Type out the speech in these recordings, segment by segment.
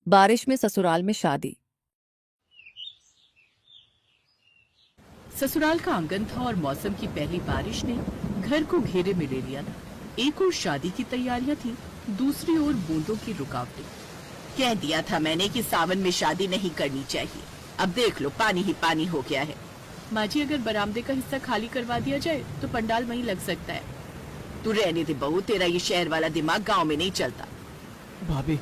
बारिश में ससुराल में शादी। ससुराल का आंगन था और मौसम की पहली बारिश ने घर को घेरे में ले लिया था। एक ओर शादी की तैयारियां थी, दूसरी ओर बूंदों की रुकावटें। कह दिया था मैंने कि सावन में शादी नहीं करनी चाहिए। अब देख लो, पानी ही पानी हो गया है। माँ जी, अगर बरामदे का हिस्सा खाली करवा दिया जाए तो पंडाल वहीं लग सकता है। तू रहने दे बहू, तेरा ये शहर वाला दिमाग गांव में नहीं चलता। भाभी,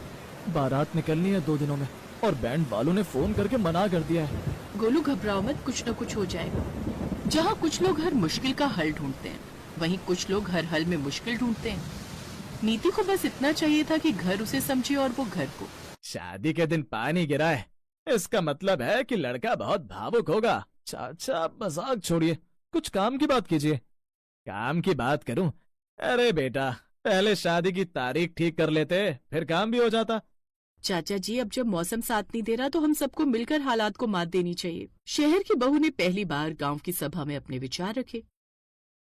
बारात निकलनी है 2 दिनों में और बैंड वालों ने फोन करके मना कर दिया है। गोलू, घबराओ मत, कुछ न कुछ हो जाएगा। जहाँ कुछ लोग हर मुश्किल का हल ढूंढते हैं, वहीं कुछ लोग हर हल में मुश्किल ढूंढते हैं। नीति को बस इतना चाहिए था कि घर उसे समझे और वो घर को। शादी के दिन पानी गिरा है, इसका मतलब है कि लड़का बहुत भावुक होगा। चाचा, आप मजाक छोड़िए, कुछ काम की बात कीजिए। काम की बात करूं? अरे बेटा, पहले शादी की तारीख ठीक कर लेते, फिर काम भी हो जाता। चाचा जी, अब जब मौसम साथ नहीं दे रहा तो हम सबको मिलकर हालात को मात देनी चाहिए। शहर की बहू ने पहली बार गांव की सभा में अपने विचार रखे,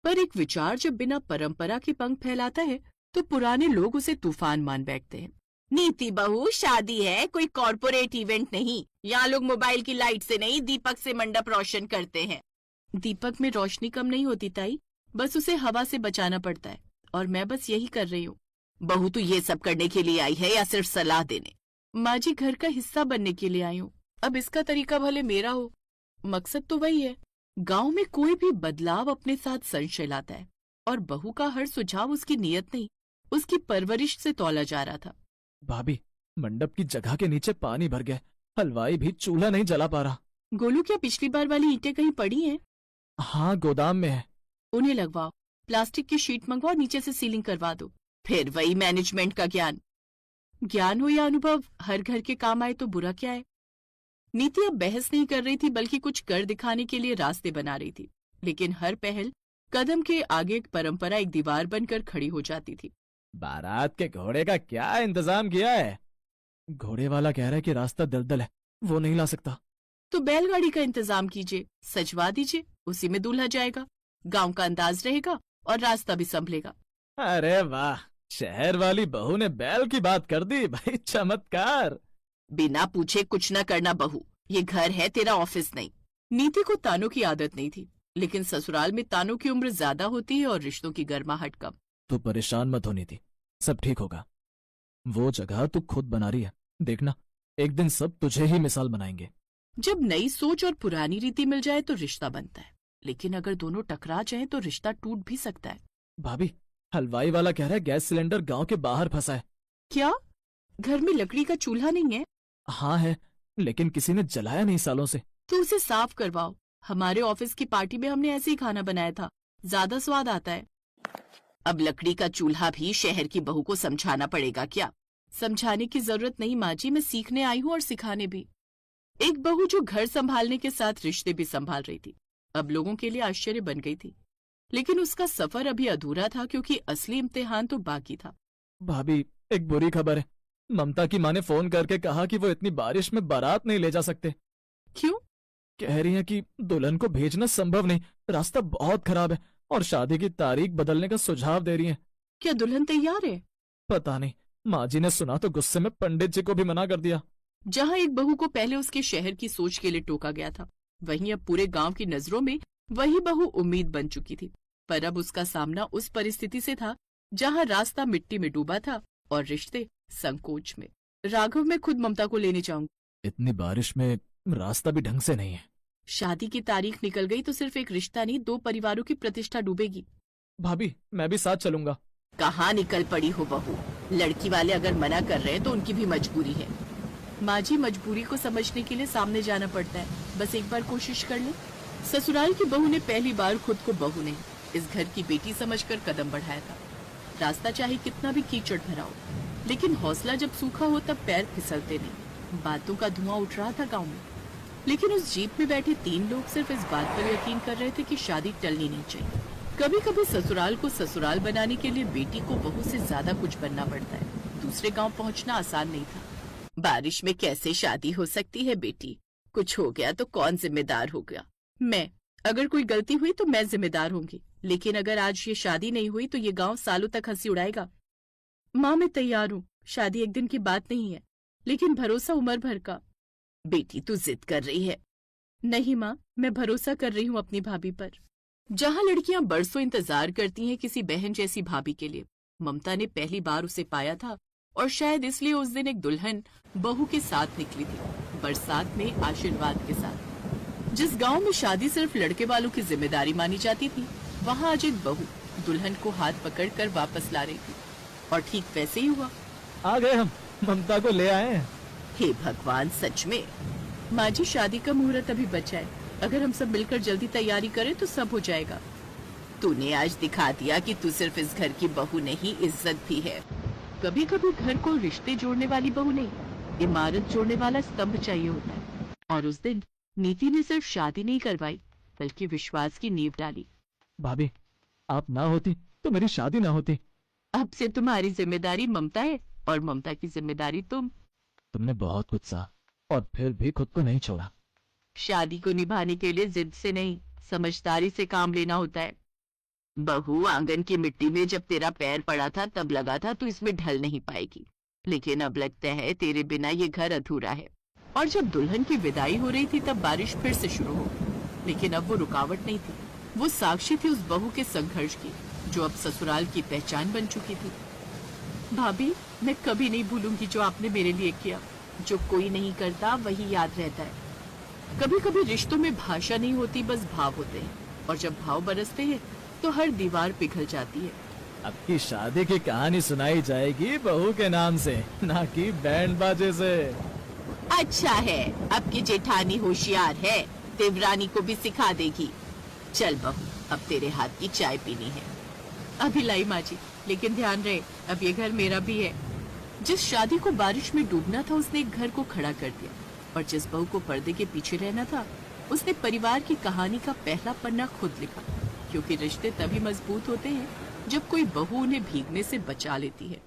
पर एक विचार जब बिना परंपरा के पंख फैलाता है तो पुराने लोग उसे तूफान मान बैठते हैं। नीति बहू, शादी है, कोई कॉर्पोरेट इवेंट नहीं। यहाँ लोग मोबाइल की लाइट से नहीं, दीपक से मंडप रोशन करते हैं। दीपक में रोशनी कम नहीं होती ताई, बस उसे हवा से बचाना पड़ता है, और मैं बस यही कर रही हूँ। बहू, तू ये सब करने के लिए आई है या सिर्फ सलाह देने? माँ जी, घर का हिस्सा बनने के लिए आई हूँ। अब इसका तरीका भले मेरा हो, मकसद तो वही है। गांव में कोई भी बदलाव अपने साथ संशय लाता है, और बहू का हर सुझाव उसकी नीयत नहीं, उसकी परवरिश से तौला जा रहा था। भाभी, मंडप की जगह के नीचे पानी भर गया, हलवाई भी चूल्हा नहीं जला पा रहा। गोलू, क्या पिछली बार वाली ईंटें कहीं पड़ी हैं? हाँ, गोदाम में है। उन्हें लगवाओ, प्लास्टिक की शीट मंगवाओ, नीचे से सीलिंग करवा दो। फिर वही मैनेजमेंट का ज्ञान। ज्ञान हो या अनुभव, हर घर के काम आए तो बुरा क्या है। नीति अब बहस नहीं कर रही थी, बल्कि कुछ कर दिखाने के लिए रास्ते बना रही थी। लेकिन हर पहल कदम के आगे एक परंपरा एक दीवार बनकर खड़ी हो जाती थी। बारात के घोड़े का क्या इंतजाम किया है? घोड़े वाला कह रहा है कि रास्ता दलदल है, वो नहीं ला सकता। तो बैलगाड़ी का इंतजाम कीजिए, सजवा दीजिए, उसी में दूल्हा जाएगा। गांव का अंदाज रहेगा और रास्ता भी संभलेगा। अरे वाह, शहर वाली बहू ने बैल की बात कर दी भाई, चमत्कार। बिना पूछे कुछ न करना बहू, ये घर है, तेरा ऑफिस नहीं। नीति को तानों की आदत नहीं थी, लेकिन ससुराल में तानों की उम्र ज्यादा होती है और रिश्तों की गर्माहट कम। तू परेशान मत होनी थी, सब ठीक होगा। वो जगह तू खुद बना रही है, देखना एक दिन सब तुझे ही मिसाल बनाएंगे। जब नई सोच और पुरानी रीति मिल जाए तो रिश्ता बनता है, लेकिन अगर दोनों टकरा जाएं तो रिश्ता टूट भी सकता है। भाभी, हलवाई वाला कह रहा है गैस सिलेंडर गांव के बाहर फंसा है। क्या? घर में लकड़ी का चूल्हा नहीं है? हाँ है, लेकिन किसी ने जलाया नहीं सालों से। तो उसे साफ करवाओ। हमारे ऑफिस की पार्टी में हमने ऐसे ही खाना बनाया था, ज्यादा स्वाद आता है। अब लकड़ी का चूल्हा भी शहर की बहू को समझाना पड़ेगा क्या? समझाने की जरूरत नहीं माँ जी, मैं सीखने आई हूँ और सिखाने भी। एक बहू जो घर संभालने के साथ रिश्ते भी संभाल रही थी, अब लोगों के लिए आश्चर्य बन गई थी। लेकिन उसका सफर अभी अधूरा था, क्योंकि असली इम्तिहान तो बाकी था। भाभी, एक बुरी खबर है। ममता की माँ ने फोन करके कहा कि वो इतनी बारिश में बारात नहीं ले जा सकते। क्यों? कह रही है कि दुल्हन को भेजना संभव नहीं, रास्ता बहुत खराब है, और शादी की तारीख बदलने का सुझाव दे रही है। क्या दुल्हन तैयार है? पता नहीं, माँ जी ने सुना तो गुस्से में पंडित जी को भी मना कर दिया। जहाँ एक बहू को पहले उसके शहर की सोच के लिए टोका गया था, वहीं अब पूरे गांव की नजरों में वही बहू उम्मीद बन चुकी थी। पर अब उसका सामना उस परिस्थिति से था जहाँ रास्ता मिट्टी में डूबा था और रिश्ते संकोच में। राघव, मैं खुद ममता को लेने जाऊंगी। इतनी बारिश में रास्ता भी ढंग से नहीं है। शादी की तारीख निकल गई तो सिर्फ एक रिश्ता नहीं, 2 परिवारों की प्रतिष्ठा डूबेगी। भाभी, मैं भी साथ चलूंगा। कहाँ निकल पड़ी हो बहू? लड़की वाले अगर मना कर रहे हैं तो उनकी भी मजबूरी है। माँ जी, मजबूरी को समझने के लिए सामने जाना पड़ता है, बस एक बार कोशिश कर ले। ससुराल की बहू ने पहली बार खुद को बहू नहीं, इस घर की बेटी समझकर कदम बढ़ाया था। रास्ता चाहे कितना भी कीचड़ भरा हो, लेकिन हौसला जब सूखा हो तब पैर फिसलते नहीं। बातों का धुआं उठ रहा था गांव में, लेकिन उस जीप में बैठे 3 लोग सिर्फ इस बात पर यकीन कर रहे थे कि शादी टलनी नहीं चाहिए। कभी कभी ससुराल को ससुराल बनाने के लिए बेटी को बहू से ज्यादा कुछ बनना पड़ता है। दूसरे गांव पहुंचना आसान नहीं था। बारिश में कैसे शादी हो सकती है बेटी? कुछ हो गया तो कौन जिम्मेदार होगा? मैं। अगर कोई गलती हुई तो मैं जिम्मेदार होंगी, लेकिन अगर आज ये शादी नहीं हुई तो ये गांव सालों तक हंसी उड़ाएगा। माँ, मैं तैयार हूँ, शादी एक दिन की बात नहीं है। लेकिन भरोसा उम्र भर का। बेटी तू जिद कर रही है। नहीं माँ, मैं भरोसा कर रही हूँ अपनी भाभी पर। जहाँ लड़कियां बरसों इंतजार करती हैं किसी बहन जैसी भाभी के लिए, ममता ने पहली बार उसे पाया था और शायद इसलिए उस दिन एक दुल्हन बहू के साथ निकली थी, बरसात में आशीर्वाद के साथ। जिस गांव में शादी सिर्फ लड़के वालों की जिम्मेदारी मानी जाती थी, वहाँ आज एक बहू दुल्हन को हाथ पकड़कर वापस ला रही थी। और ठीक वैसे ही हुआ। आ गए हम, ममता को ले आए हैं। हे भगवान, सच में। माँ जी, शादी का मुहूर्त अभी बचा है। अगर हम सब मिलकर जल्दी तैयारी करें तो सब हो जाएगा। तूने आज दिखा दिया कि तू सिर्फ इस घर की बहू नहीं, इज्जत भी है। कभी कभी घर को रिश्ते जोड़ने वाली बहू नहीं, इमारत जोड़ने वाला स्तंभ चाहिए होता है। और उस दिन नीति ने सिर्फ शादी नहीं करवाई, बल्कि विश्वास की नींव डाली। भाभी, आप ना होती तो मेरी शादी ना होती। अब से तुम्हारी जिम्मेदारी ममता है और ममता की जिम्मेदारी तुम। तुमने बहुत कुछ सहा और फिर भी खुद को नहीं छोड़ा। शादी को निभाने के लिए जिद से नहीं, समझदारी से काम लेना होता है। बहू, आंगन की मिट्टी में जब तेरा पैर पड़ा था तब लगा था तू इसमें ढल नहीं पाएगी, लेकिन अब लगता है तेरे बिना ये घर अधूरा है। और जब दुल्हन की विदाई हो रही थी तब बारिश फिर से शुरू हो गई, लेकिन अब वो रुकावट नहीं थी। वो साक्षी थी उस बहू के संघर्ष की, जो अब ससुराल की पहचान बन चुकी थी। भाभी, मैं कभी नहीं भूलूंगी जो आपने मेरे लिए किया। जो कोई नहीं करता वही याद रहता है। कभी कभी रिश्तों में भाषा नहीं होती, बस भाव होते हैं, और जब भाव बरसते हैं तो हर दीवार पिघल जाती है। अब की शादी की कहानी सुनाई जाएगी बहू के नाम से, ना कि बैंड बाजे से। अच्छा है, अब की जेठानी होशियार है, देवरानी को भी सिखा देगी। चल बहू, अब तेरे हाथ की चाय पीनी है। अभी लाई माँ जी, लेकिन ध्यान रहे, अब ये घर मेरा भी है। जिस शादी को बारिश में डूबना था उसने एक घर को खड़ा कर दिया, और जिस बहू को पर्दे के पीछे रहना था उसने परिवार की कहानी का पहला पन्ना खुद लिखा। क्योंकि रिश्ते तभी मजबूत होते हैं जब कोई बहू उन्हें भीगने से बचा लेती है।